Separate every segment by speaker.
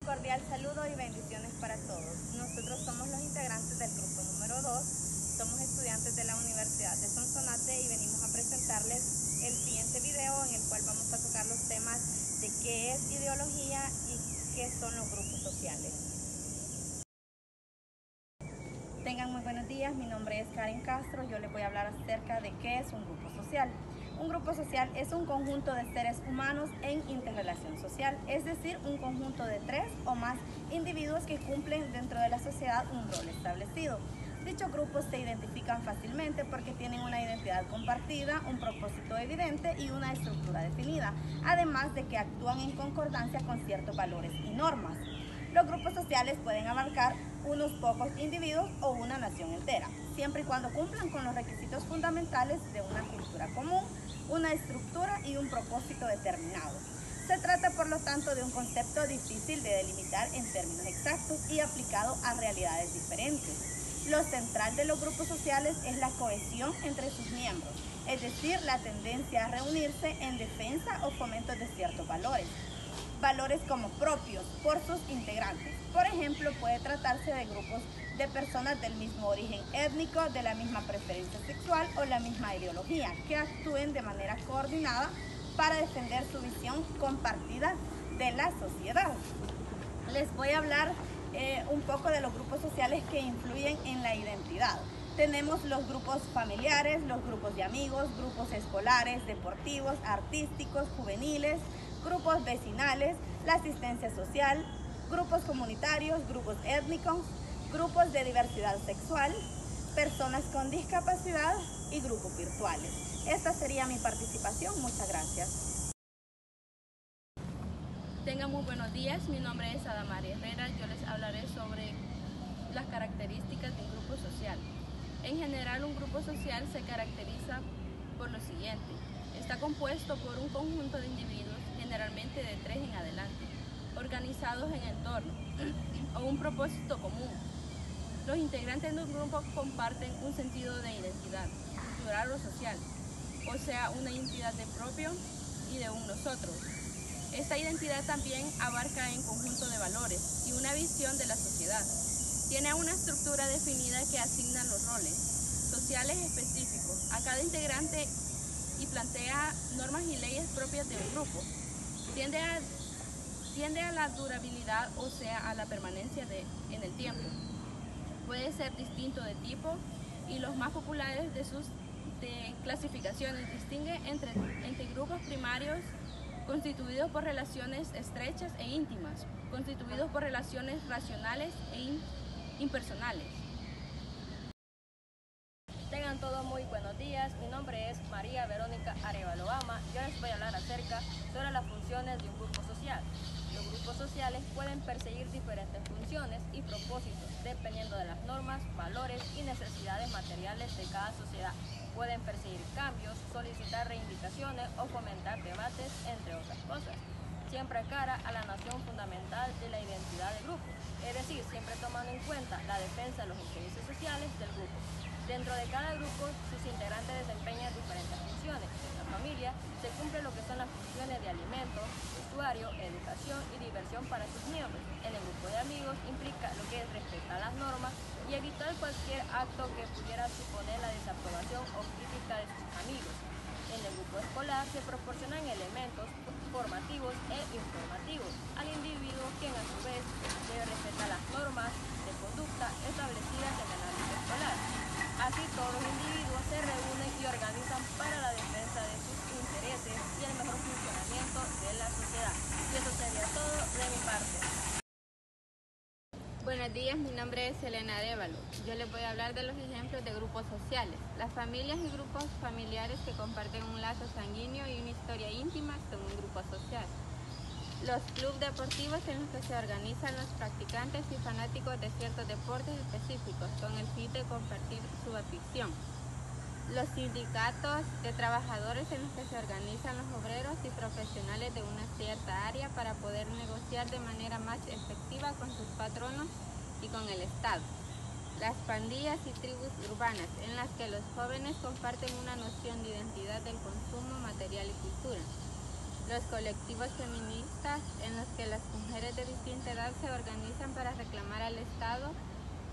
Speaker 1: Cordial saludo y bendiciones para todos. Nosotros somos los integrantes del grupo número 2, somos estudiantes de la Universidad de Sonsonate y venimos a presentarles el siguiente video en el cual vamos a tocar los temas de qué es ideología y qué son los grupos sociales. Tengan muy buenos días, mi nombre es Karen Castro, yo les voy a hablar acerca de qué es un grupo social. Un grupo social es un conjunto de seres humanos en interrelación social, es decir, un conjunto de 3 o más individuos que cumplen dentro de la sociedad un rol establecido. Dichos grupos se identifican fácilmente porque tienen una identidad compartida, un propósito evidente y una estructura definida, además de que actúan en concordancia con ciertos valores y normas. Los grupos sociales pueden abarcar unos pocos individuos o una nación entera, siempre y cuando cumplan con los requisitos fundamentales de una cultura común, una estructura y un propósito determinado. Se trata, por lo tanto, de un concepto difícil de delimitar en términos exactos y aplicado a realidades diferentes. Lo central de los grupos sociales es la cohesión entre sus miembros, es decir, la tendencia a reunirse en defensa o fomento de ciertos valores. Valores como propios por sus integrantes. Por ejemplo, puede tratarse de grupos de personas del mismo origen étnico, de la misma preferencia sexual o la misma ideología, que actúen de manera coordinada para defender su visión compartida de la sociedad. Les voy a hablar un poco de los grupos sociales que influyen en la identidad. Tenemos los grupos familiares, los grupos de amigos, grupos escolares, deportivos, artísticos, juveniles, grupos vecinales, la asistencia social, grupos comunitarios, grupos étnicos, grupos de diversidad sexual, personas con discapacidad y grupos virtuales. Esta sería mi participación. Muchas gracias.
Speaker 2: Tengan muy buenos días, mi nombre es Adamari Herrera, yo les hablaré sobre las características de un grupo social. En general, un grupo social se caracteriza por lo siguiente: está compuesto por un conjunto de individuos, generalmente de 3 en adelante, organizados en entorno o un propósito común. Los integrantes de un grupo comparten un sentido de identidad, cultural o social, o sea, una identidad de propio y de un nosotros. Esta identidad también abarca en conjunto de valores y una visión de la sociedad. Tiene una estructura definida que asigna los roles sociales específicos a cada integrante y plantea normas y leyes propias del grupo. Tiende a la durabilidad, o sea, a la permanencia en el tiempo. Puede ser distinto de tipo y los más populares de sus clasificaciones distinguen entre grupos primarios constituidos por relaciones estrechas e íntimas, constituidos por relaciones racionales e impersonales.
Speaker 3: Tengan todos muy buenos días, mi nombre es María Verónica Arevalo Ama. Yo les voy a hablar acerca sobre las funciones de un grupo social. Los grupos sociales pueden perseguir diferentes funciones y propósitos dependiendo de las normas, valores y necesidades materiales de cada sociedad. Pueden perseguir cambios, solicitar reivindicaciones o fomentar debates, entre otras cosas, siempre cara a la noción fundamental de la identidad del grupo, es decir, siempre tomando en cuenta la defensa de los intereses sociales del grupo. Dentro de cada grupo, sus integrantes desempeñan diferentes funciones. En la familia se cumple lo que son las funciones de alimento, vestuario, educación y diversión para sus miembros. En el grupo de amigos implica lo que es respetar las normas y evitar cualquier acto que pudiera suponer la desaprobación o crítica de sus amigos. En el grupo escolar se proporcionan elementos formativos e informativos al individuo, quien a su vez debe respetar las normas de conducta establecidas en el ámbito escolar. Así, todos los individuos se reúnen y organizan para la defensa de sus intereses y el mejor funcionamiento de la sociedad. Y eso sería todo de mi parte.
Speaker 4: Buenos días, mi nombre es Elena Arevalo. Yo les voy a hablar de los ejemplos de grupos sociales. Las familias y grupos familiares que comparten un lazo sanguíneo y una historia íntima son un grupo social. Los clubes deportivos en los que se organizan los practicantes y fanáticos de ciertos deportes específicos con el fin de compartir su afición. Los sindicatos de trabajadores en los que se organizan los obreros y profesionales de una cierta área para poder negociar de manera más efectiva con sus patronos y con el Estado. Las pandillas y tribus urbanas en las que los jóvenes comparten una noción de identidad del consumo, material y cultura. los colectivos feministas en los que las mujeres de distinta edad se organizan para reclamar al Estado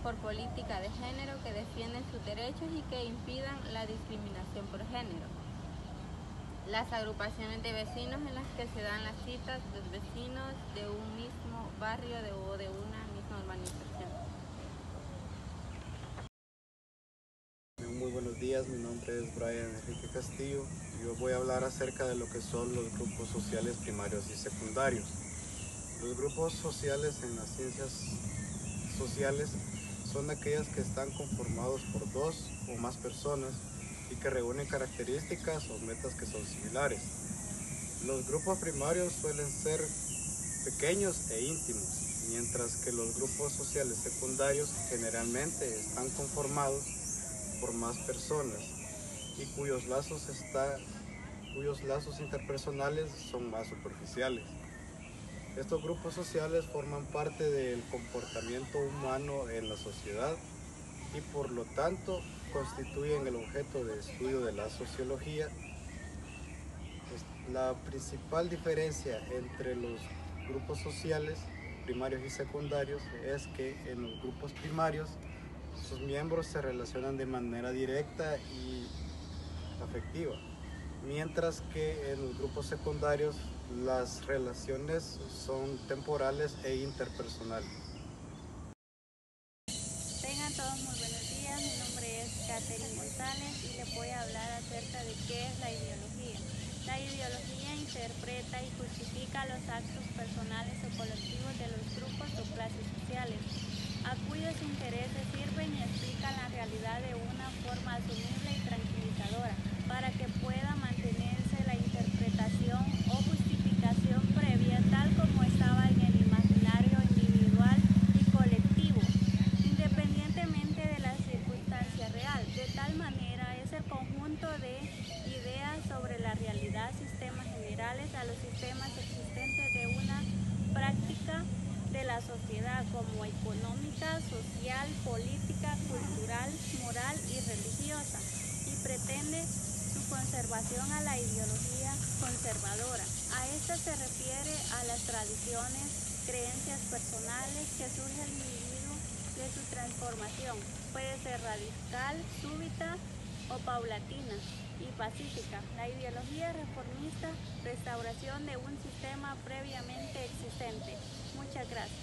Speaker 4: por política de género que defienden sus derechos y que impidan la discriminación por género. Las agrupaciones de vecinos en las que se dan las citas de los vecinos de un mismo barrio o de una misma urbanización.
Speaker 5: Muy buenos días, mi nombre es Brian Enrique Castillo y yo voy a hablar acerca de lo que son los grupos sociales primarios y secundarios. Los grupos sociales en las ciencias sociales son aquellas que están conformados por dos o más personas y que reúnen características o metas que son similares. Los grupos primarios suelen ser pequeños e íntimos, mientras que los grupos sociales secundarios generalmente están conformados por más personas y cuyos lazos interpersonales son más superficiales. Estos grupos sociales forman parte del comportamiento humano en la sociedad y por lo tanto constituyen el objeto de estudio de la sociología. La principal diferencia entre los grupos sociales primarios y secundarios es que en los grupos primarios sus miembros se relacionan de manera directa y afectiva, mientras que en los grupos secundarios las relaciones son temporales e interpersonales.
Speaker 6: Tengan todos muy buenos días, mi nombre es Catherine González y les voy a hablar acerca de qué es la ideología. La ideología interpreta y justifica los actos personales o colectivos de los grupos o clases sociales, a cuyos intereses sirven y explican la realidad de una forma asumible y tranquilizadora, para que pueda mantenerse la interpretación o justificación previa tal como estaba en el imaginario individual y colectivo, independientemente de la circunstancia real. De tal manera es el conjunto de ideas sobre la realidad, sistemas generales a los sistemas existentes de una práctica de la sociedad como económica, social, política, cultural, moral y religiosa, y pretende su conservación a la ideología conservadora. A esta se refiere a las tradiciones, creencias personales que surge el individuo de su transformación. Puede ser radical, súbita o paulatina y pacífica. La ideología reformista, restauración de un sistema previamente existente. Muchas gracias.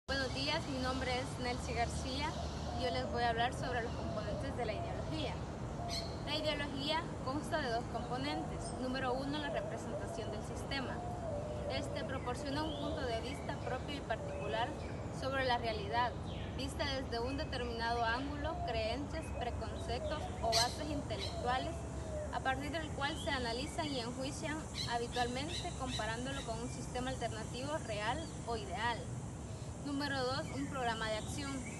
Speaker 4: Buenos días, mi nombre es Nelcy García y yo les voy a hablar sobre los componentes de la ideología. La ideología consta de dos componentes. Número uno, la representación del sistema. Este proporciona un punto de vista propio y particular sobre la realidad, vista desde un determinado ángulo, creencias, preconceptos o bases intelectuales, a partir del cual se analizan y enjuician habitualmente comparándolo con un sistema alternativo real o ideal. Número 2, un programa de acción.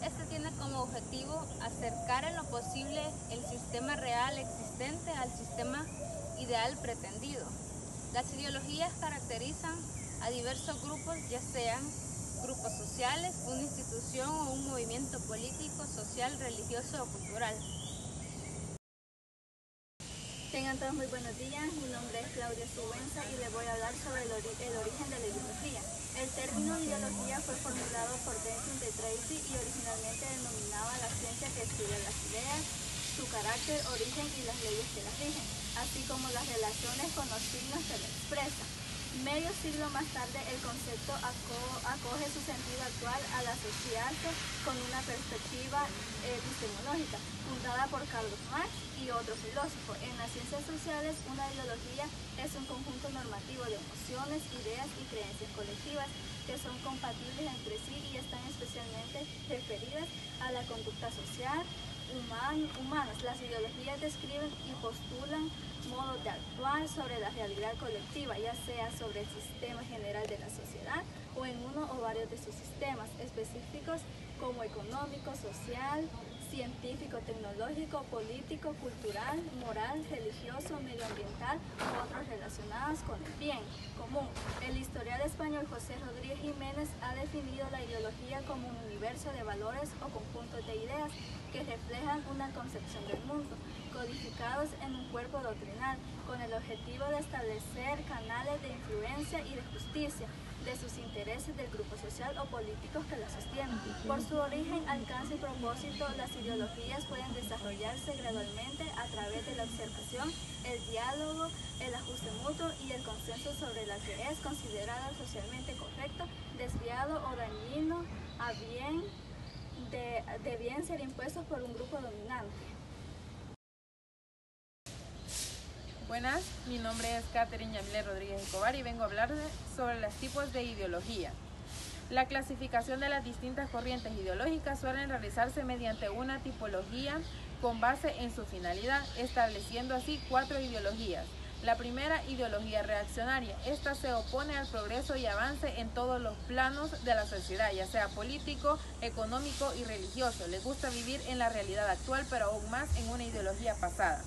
Speaker 4: Este tiene como objetivo acercar en lo posible el sistema real existente al sistema ideal pretendido. Las ideologías caracterizan a diversos grupos, ya sean grupos sociales, una institución o un movimiento político, social, religioso o cultural.
Speaker 6: Tengan todos muy buenos días, mi nombre es Claudia Sigüenza y les voy a hablar sobre el origen de la ideología. El término ideología fue formulado por Benjamin de Tracy y originalmente denominaba la ciencia que estudia las ideas, su carácter, origen y las leyes que las rigen, así como las relaciones con los signos que la expresan. Medio siglo más tarde, el concepto acoge su sentido actual al asociarse con una perspectiva epistemológica, fundada por Carlos Marx y otro filósofo. En las ciencias sociales, una ideología es un conjunto normativo de emociones, ideas y creencias colectivas que son compatibles entre sí y están especialmente referidas a la conducta social humanas. Las ideologías describen y postulan modos de actuar sobre la realidad colectiva, ya sea sobre el sistema general de la sociedad o en uno o varios de sus sistemas específicos como económico, social, científico, tecnológico, político, cultural, moral, religioso, medioambiental u otros relacionados con el bien común. El historiador español José Rodríguez Jiménez ha definido la ideología como un universo de valores o conjuntos de ideas que reflejan una concepción del mundo.
Speaker 1: codificados en un cuerpo doctrinal, con el objetivo de establecer canales de influencia y de justicia de sus intereses del grupo social o políticos que la sostienen. Por su origen, alcance y propósito, las ideologías pueden desarrollarse gradualmente a través de la observación, el diálogo, el ajuste mutuo y el consenso sobre lo que es considerado socialmente correcto, desviado o dañino a bien de bien ser impuestos por un grupo dominante.
Speaker 7: Buenas, mi nombre es Catherine Yamile Rodríguez Escobar y vengo a hablar sobre los tipos de ideología. La clasificación de las distintas corrientes ideológicas suelen realizarse mediante una tipología con base en su finalidad, estableciendo así 4 ideologías. La primera, ideología reaccionaria. Esta se opone al progreso y avance en todos los planos de la sociedad, ya sea político, económico y religioso. Les gusta vivir en la realidad actual, pero aún más en una ideología pasada,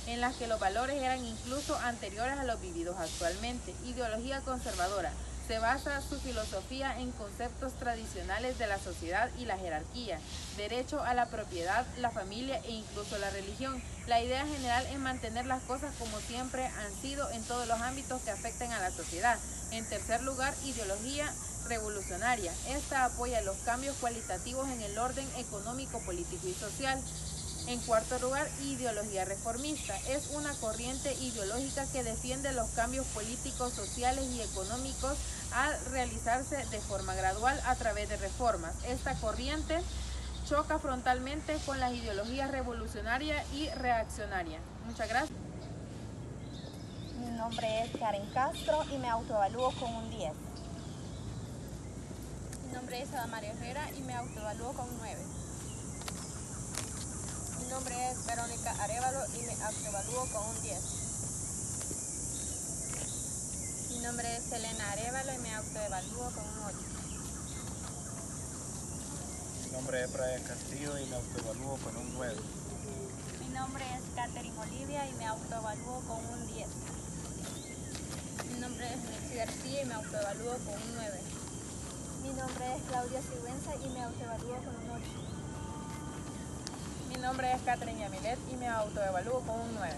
Speaker 7: en las que los valores eran incluso anteriores a los vividos actualmente. Ideología conservadora. Se basa su filosofía en conceptos tradicionales de la sociedad y la jerarquía, derecho a la propiedad, la familia e incluso la religión. La idea general es mantener las cosas como siempre han sido en todos los ámbitos que afecten a la sociedad. En tercer lugar, ideología revolucionaria. Esta apoya los cambios cualitativos en el orden económico, político y social. En cuarto lugar, ideología reformista. Es una corriente ideológica que defiende los cambios políticos, sociales y económicos al realizarse de forma gradual a través de reformas. Esta corriente choca frontalmente con las ideologías revolucionaria y reaccionaria. Muchas gracias.
Speaker 1: Mi nombre es Karen Castro y me autoevalúo con un 10.
Speaker 2: Mi nombre es Adamaria Herrera y me autoevalúo con un 9.
Speaker 3: Mi nombre es Verónica Arevalo y me autoevalúo con un 10.
Speaker 4: Mi nombre es Elena Arevalo y me autoevalúo con un 8.
Speaker 5: Mi nombre es Brian Castillo y me autoevalúo con un 9.
Speaker 6: Mi nombre es Catherine Olivia y me autoevalúo con un 10.
Speaker 2: Mi nombre es Nexi García y me autoevalúo con un 9.
Speaker 1: Mi nombre es Claudia Sigüenza y me autoevalúo con un 8.
Speaker 7: Mi nombre es Catherine Yamilet y me autoevalúo con un 9.